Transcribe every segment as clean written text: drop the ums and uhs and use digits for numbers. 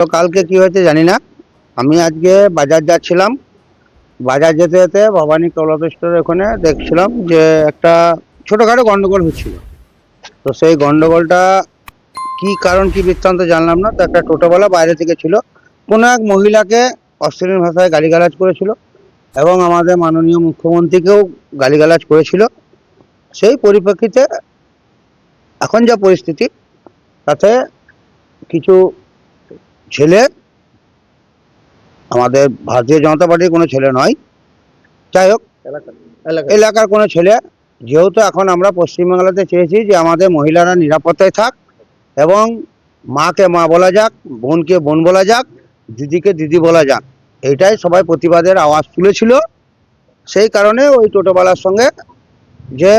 তো কালকে কি হয়েছে জানি না। আমি আজকে বাজার যাচ্ছিলাম। বাজার যেতে যেতে ভবানী ক্লথ স্টোরের ওখানে দেখছিলাম যে একটা ছোটখাটো গন্ডগোল হচ্ছিল। তো সেই গন্ডগোলটা কি কারণ কি বৃত্তান্ত জানলাম না। তো একটা টোটোওয়ালা বাইরে থেকে ছিল, কোনো এক মহিলাকে অশ্লীল ভাষায় গালিগালাজ করেছিল এবং আমাদের মাননীয় মুখ্যমন্ত্রীকেও গালিগালাজ করেছিল। সেই পরিপ্রেক্ষিতে এখন যা পরিস্থিতি, তাতে কিছু ছেলে, আমাদের ভারতীয় জনতা পার্টির কোনো ছেলে নয়, যাই হোক এলাকার কোনো ছেলে, যেহেতু এখন আমরা পশ্চিমবাংলাতে চেয়েছি যে আমাদের মহিলারা নিরাপত্তায় থাক এবং মাকে মা বলা যাক, বোনকে বোন বলা যাক, দিদিকে দিদি বলা যাক, এটাই সবাই প্রতিবাদের আওয়াজ তুলেছিল। সেই কারণে ওই টোটোওয়ালার সঙ্গে যে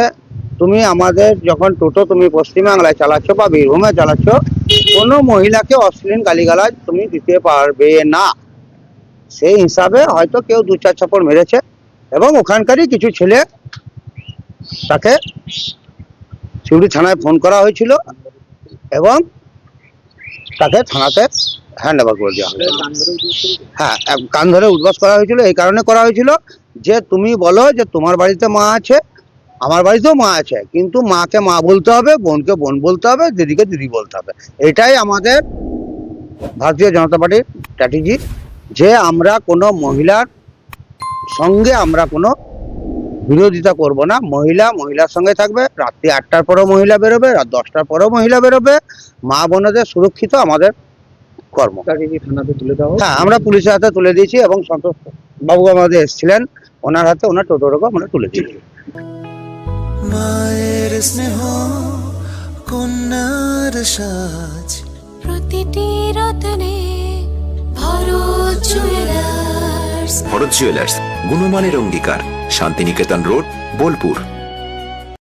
তুমি আমাদের যখন টোটো তুমি পশ্চিমবাংলায় চালাচ্ছ বা বীরভূমে চালাচ্ছ, কোনো মহিলাকে অশ্লীল গালিগালাজ তুমি দিতে পারবে না। সেই হিসাবে হয়তো কেউ দু চার চাপড় মেরেছে এবং ওখানকারই কিছু ছেলে, তাকে শিউড়ি থানায় ফোন করা হয়েছিল এবং তাকে থানাতে হ্যান্ড ওভার করে দেওয়া হয়েছিল। হ্যাঁ, কান ধরে উঠবাস করা হয়েছিল। এই কারণে করা হয়েছিল যে তুমি বলো যে তোমার বাড়িতে মা আছে, আমার বাড়িতেও মা আছে, কিন্তু মাকে মা বলতে হবে, বোনকে বোন বলতে হবে, দিদিকে দিদি বলতে হবে। এটাই আমাদের ভারতীয় জনতা পার্টির স্ট্র্যাটেজি, যে আমরা কোনো মহিলার সঙ্গে আমরা কোনো বিরোধিতা করব না। মহিলা মহিলার সঙ্গে থাকবে, রাত্রি 8টার পরেও মহিলা বেরোবে, রাত 10টার পরেও মহিলা বেরোবে। মা বোনদের সুরক্ষিত আমাদের কর্ম। থানাতে তুলে দাও। হ্যাঁ, আমরা পুলিশের হাতে তুলে দিয়েছি এবং সন্তোষ বাবু আমাদের এসেছিলেন, ওনার হাতে ওনার টোটোটাকে আমরা তুলে দিয়েছি। মায়ের স্নেহ কন্যার সাজ, প্রতিটি রতনে ভরত জুয়েলার্স। ভরত জুয়েলার্স, গুণমানের অঙ্গীকার, শান্তিনিকেতন রোড, বোলপুর।